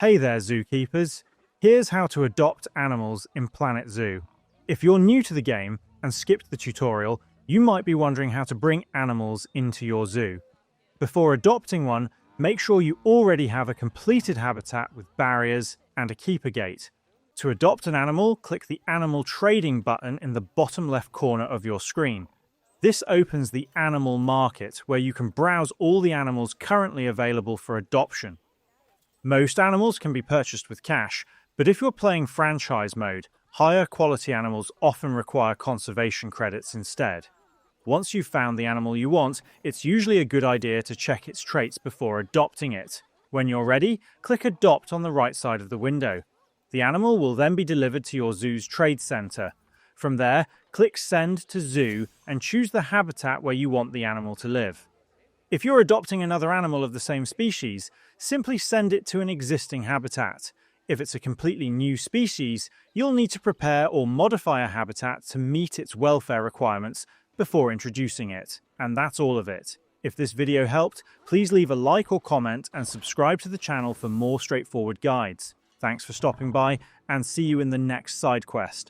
Hey there, zookeepers. Here's how to adopt animals in Planet Zoo. If you're new to the game and skipped the tutorial, you might be wondering how to bring animals into your zoo. Before adopting one, make sure you already have a completed habitat with barriers and a keeper gate. To adopt an animal, click the Animal Trading button in the bottom left corner of your screen. This opens the Animal Market, where you can browse all the animals currently available for adoption. Most animals can be purchased with cash, but if you're playing franchise mode, higher quality animals often require conservation credits instead. Once you've found the animal you want, it's usually a good idea to check its traits before adopting it. When you're ready, click Adopt on the right side of the window. The animal will then be delivered to your zoo's trade center. From there, click Send to Zoo and choose the habitat where you want the animal to live. If you're adopting another animal of the same species, simply send it to an existing habitat. If it's a completely new species, you'll need to prepare or modify a habitat to meet its welfare requirements before introducing it. And that's all of it. If this video helped, please leave a like or comment and subscribe to the channel for more straightforward guides. Thanks for stopping by, and see you in the next side quest.